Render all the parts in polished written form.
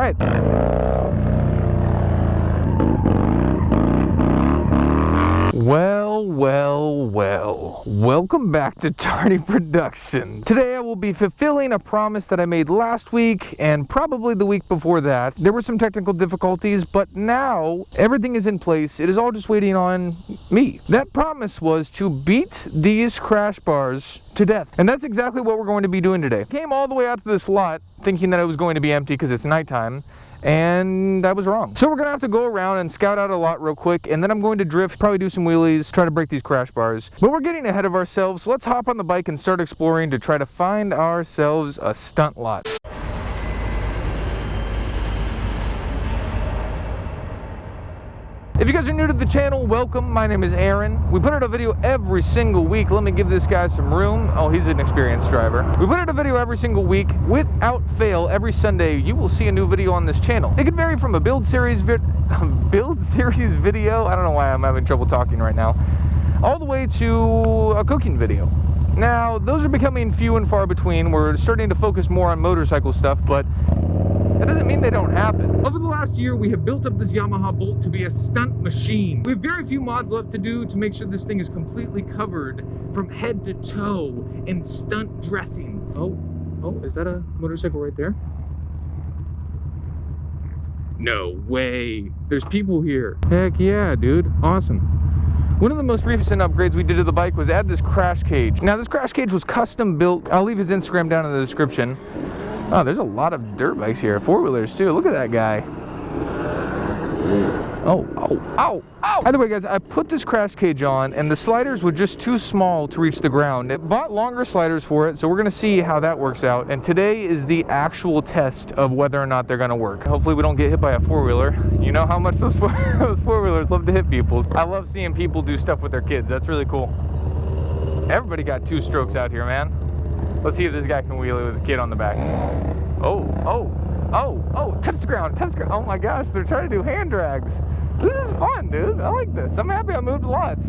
right. Well, welcome back to Tardy Production. Today I will be fulfilling a promise that I made last week and probably the week before that. There were some technical difficulties, but now everything is in place. It is all just waiting on me. That promise was to beat these crash bars to death, and that's exactly what we're going to be doing today. Came all the way out to this lot thinking that it was going to be empty because it's nighttime, and I was wrong. So we're gonna have to go around and scout out a lot real quick, and then I'm going to drift, probably do some wheelies, try to break these crash bars. But we're getting ahead of ourselves, so let's hop on the bike and start exploring to try to find ourselves a stunt lot. If you guys are new to the channel, welcome. My name is Aaron. We put out a video every single week. Let me give this guy some room. Oh, he's an experienced driver. We put out a video every single week. Without fail, every Sunday, you will see a new video on this channel. It could vary from a build series video. I don't know why I'm having trouble talking right now. All the way to a cooking video. Now, those are becoming few and far between. We're starting to focus more on motorcycle stuff, but that doesn't mean they don't happen. Over the last year, we have built up this Yamaha Bolt to be a stunt machine. We have very few mods left to do to make sure this thing is completely covered from head to toe in stunt dressings. Oh, is that a motorcycle right there? No way. There's people here. Heck yeah, dude. Awesome. One of the most recent upgrades we did to the bike was add this crash cage. Now, this crash cage was custom built. I'll leave his Instagram down in the description. Oh, there's a lot of dirt bikes here. Four-wheelers, too. Look at that guy. Oh. Either way, guys, I put this crash cage on, and the sliders were just too small to reach the ground. It bought longer sliders for it, so we're going to see how that works out. And today is the actual test of whether or not they're going to work. Hopefully, we don't get hit by a four-wheeler. You know how much those four-wheelers love to hit people. I love seeing people do stuff with their kids. That's really cool. Everybody got two strokes out here, man. Let's see if this guy can wheelie with a kid on the back. Oh, touch the ground. Oh my gosh, they're trying to do hand drags. This is fun, dude. I like this. I'm happy I moved lots.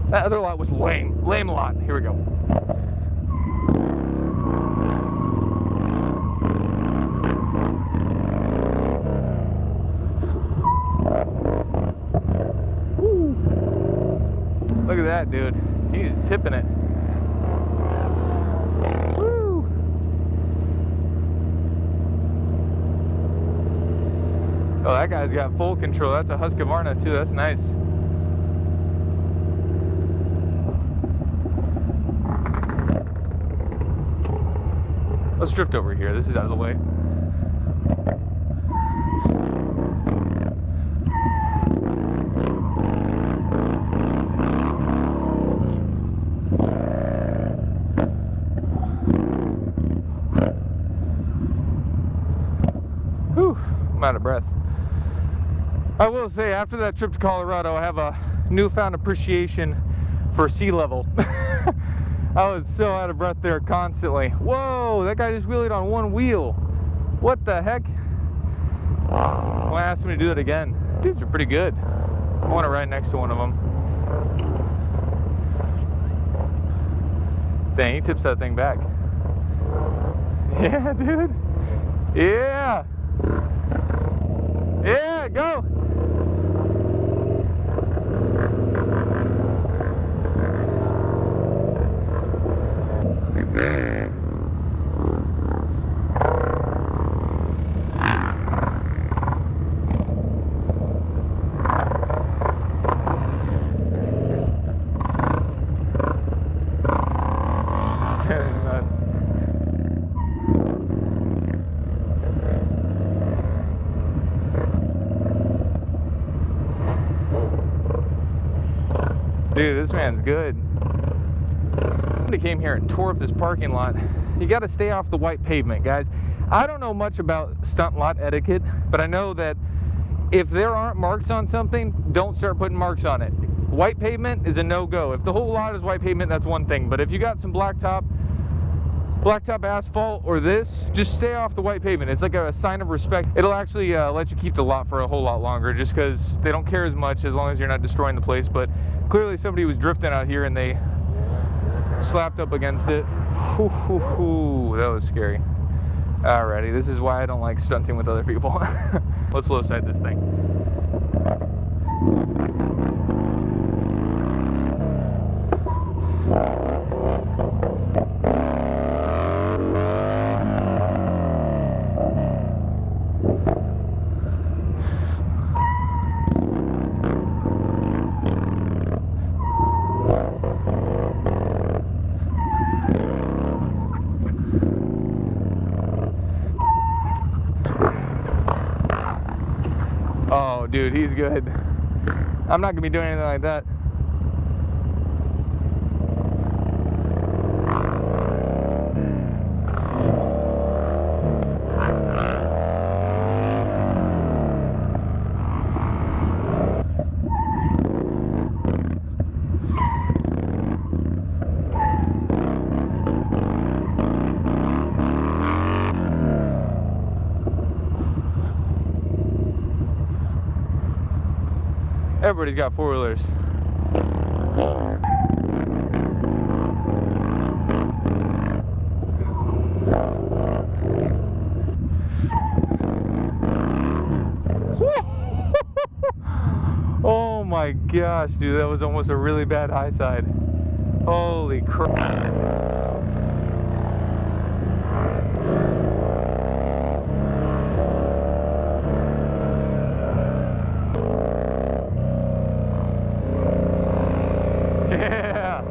That other lot was lame lot. Here we go. Woo. Look at that, dude. He's tipping it. Oh, that guy's got full control. That's a Husqvarna too. That's nice. Let's drift over here. This is out of the way. Whew, I'm out of breath. I will say, after that trip to Colorado, I have a newfound appreciation for sea level. I was so out of breath there constantly. Whoa, that guy just wheeled on one wheel. What the heck? Well, I asked him to do that again. These are pretty good. I want to ride next to one of them. Dang, he tips that thing back. Yeah, dude. Yeah. Yeah, go. Dude, this man's good. Somebody came here and tore up this parking lot. You got to stay off the white pavement, guys. I don't know much about stunt lot etiquette, but I know that if there aren't marks on something, don't start putting marks on it. White pavement is a no-go. If the whole lot is white pavement, that's one thing. But if you got some blacktop asphalt or this, just stay off the white pavement. It's like a sign of respect. It'll actually let you keep the lot for a whole lot longer, just because they don't care as much as long as you're not destroying the place. But clearly somebody was drifting out here and they slapped up against it. Ooh, that was scary. Alrighty, this is why I don't like stunting with other people. Let's low side this thing. Oh, dude, he's good. I'm not gonna be doing anything like that. Everybody's got four-wheelers. Oh my gosh, dude, that was almost a really bad high side. Holy crap. Yeah.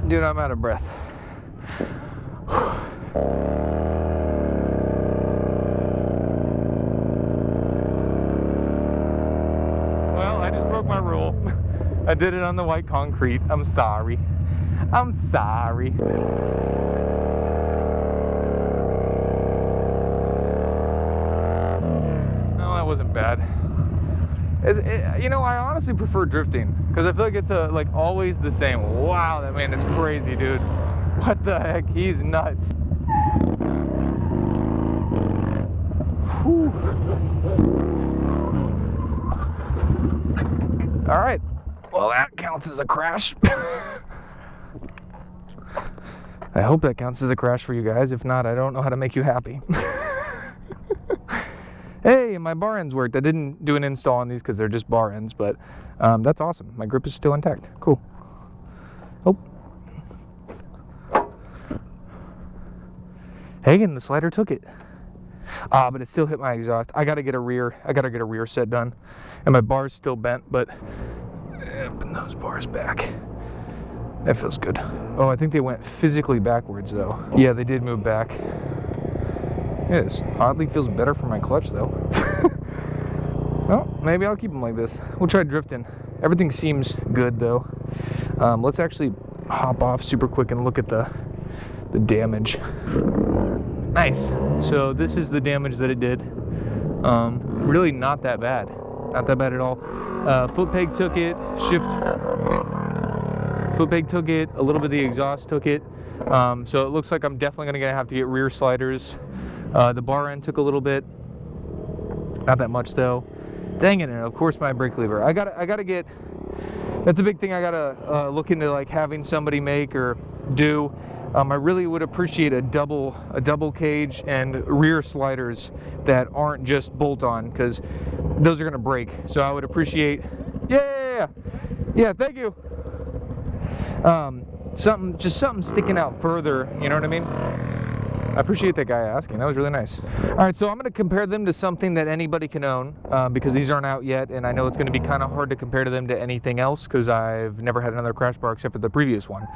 Dude, I'm out of breath. Well, I just broke my rule. I did it on the white concrete. I'm sorry. I'm sorry. No, that wasn't bad. You know, I honestly prefer drifting because I feel like it's like always the same. Wow, that man is crazy, dude. What the heck? He's nuts. Whew. All right. Well, that counts as a crash. I hope that counts as a crash for you guys. If not, I don't know how to make you happy. Hey, my bar ends worked. I didn't do an install on these because they're just bar ends, but that's awesome. My grip is still intact. Cool. Oh. Hey, and the slider took it. But it still hit my exhaust. I gotta get a rear set done. And my bar's still bent, but putting those bars back. That feels good. Oh, I think they went physically backwards though. Yeah, they did move back. It oddly feels better for my clutch though. Well, maybe I'll keep them like this. We'll try drifting. Everything seems good though. Let's actually hop off super quick and look at the damage. Nice. So this is the damage that it did. Really not that bad. Not that bad at all. Foot peg took it. Foot peg took it. A little bit of the exhaust took it. So it looks like I'm definitely gonna have to get rear sliders. The bar end took a little bit. Not that much though. Dang it! And of course my brake lever. I gotta get. That's a big thing I gotta look into, like having somebody make or do. I really would appreciate a double cage and rear sliders that aren't just bolt on, because those are gonna break. So I would appreciate. Yeah. Thank you. just something sticking out further, you know what I mean? I appreciate that guy asking. That was really nice. All right, so I'm going to compare them to something that anybody can own because these aren't out yet, and I know it's going to be kind of hard to compare to them to anything else because I've never had another crash bar except for the previous one.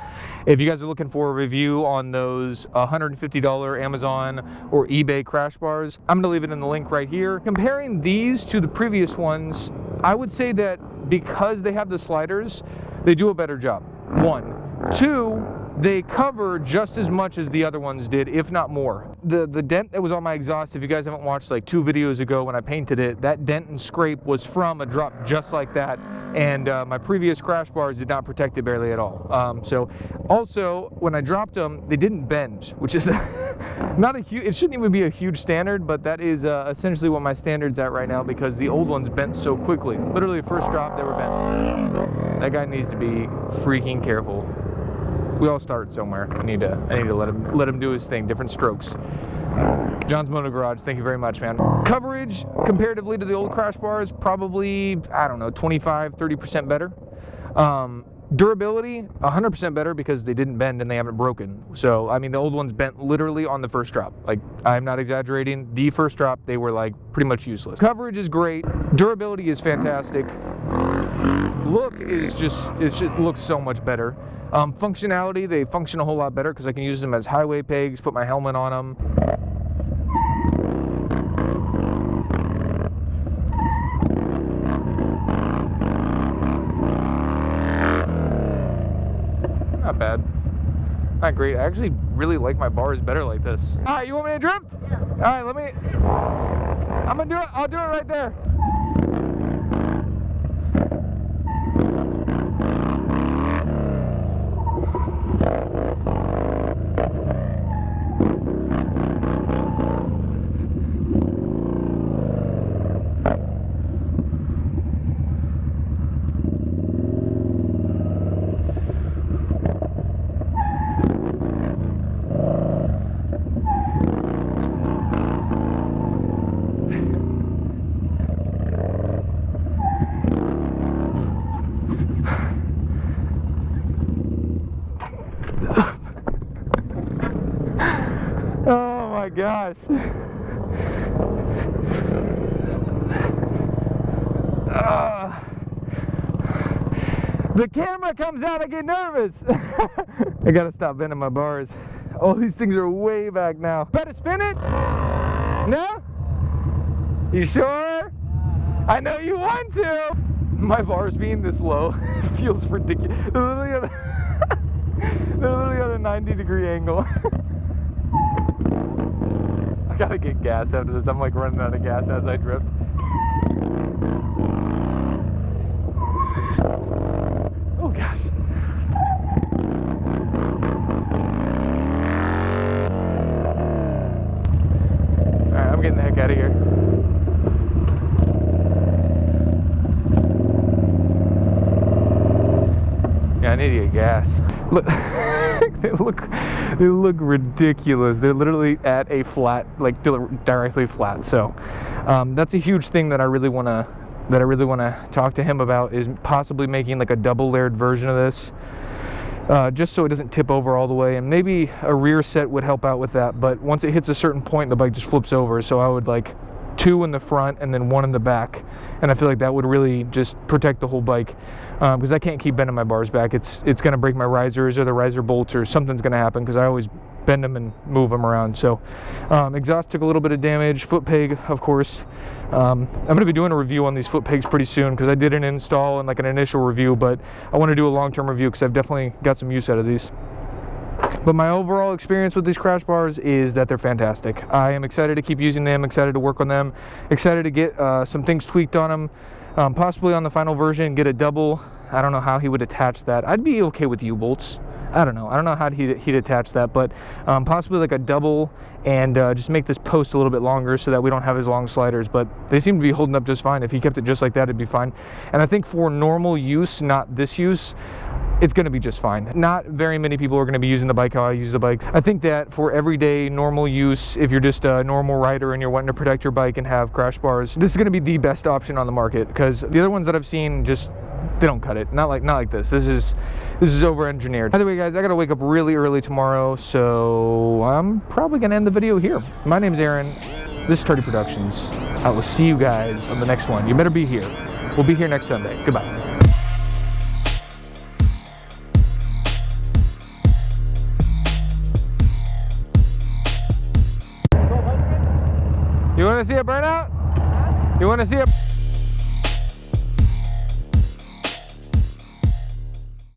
If you guys are looking for a review on those $150 Amazon or eBay crash bars, I'm going to leave it in the link right here. Comparing these to the previous ones, I would say that because they have the sliders, they do a better job. 1. 2, they cover just as much as the other ones did, if not more. The dent that was on my exhaust, if you guys haven't watched like 2 videos ago when I painted it, that dent and scrape was from a drop just like that. And my previous crash bars did not protect it barely at all. So also, when I dropped them, they didn't bend, which is not a huge, it shouldn't even be a huge standard, but that is essentially what my standard's at right now because the old ones bent so quickly. Literally, first drop, they were bent. That guy needs to be freaking careful. We all start somewhere. I need to let him do his thing. Different strokes. John's Moto Garage, thank you very much, man. Coverage comparatively to the old crash bars, probably, I don't know, 25-30% better. Durability, 100% better because they didn't bend and they haven't broken. So, I mean, the old ones bent literally on the first drop. Like, I'm not exaggerating. The first drop, they were like pretty much useless. Coverage is great. Durability is fantastic. Look is just, it just looks so much better. Functionality, they function a whole lot better because I can use them as highway pegs, put my helmet on them. Not bad. Not great. I actually really like my bars better like this. All right, you want me to drift? Yeah. All right, let me, I'm gonna do it. I'll do it right there. Oh my gosh. The camera comes out, I get nervous. I gotta stop bending my bars. All these things are way back now. Better spin it? No? You sure? I know you want to. My bars being this low feels ridiculous. They're literally at a 90-degree angle. I gotta get gas after this. I'm like running out of gas as I drift. Oh gosh. Alright, I'm getting the heck out of here. Yeah, I need to get gas. Look, they look ridiculous. They're literally at a flat, like directly flat. So that's a huge thing that I really want to talk to him about, is possibly making like a double layered version of this, just so it doesn't tip over all the way. And maybe a rear set would help out with that. But once it hits a certain point, the bike just flips over. So I would like 2 in the front and then 1 in the back, and I feel like that would really just protect the whole bike, because I can't keep bending my bars back. It's going to break my risers or the riser bolts, or something's going to happen because I always bend them and move them around. So exhaust took a little bit of damage. Foot peg, of course. I'm going to be doing a review on these foot pegs pretty soon because I did an install and like an initial review, but I want to do a long-term review because I've definitely got some use out of these. But my overall experience with these crash bars is that they're fantastic. I am excited to keep using them, excited to work on them, excited to get some things tweaked on them, possibly on the final version, get a double. I don't know how he would attach that. I'd be okay with U-bolts. I don't know how he'd attach that, but possibly like a double, and just make this post a little bit longer so that we don't have as long sliders. But they seem to be holding up just fine. If he kept it just like that, it'd be fine. And I think for normal use, not this use, it's going to be just fine. Not very many people are going to be using the bike how I use the bike. I think that for everyday normal use, if you're just a normal rider and you're wanting to protect your bike and have crash bars, this is going to be the best option on the market, because the other ones that I've seen, just they don't cut it. Not like this. This This is over-engineered. By the way, guys, I gotta wake up really early tomorrow, so I'm probably gonna end the video here. My name's Aaron. This is Tardy Productions. I will see you guys on the next one. You better be here. We'll be here next Sunday. Goodbye. You want to see a burnout? You want to see a...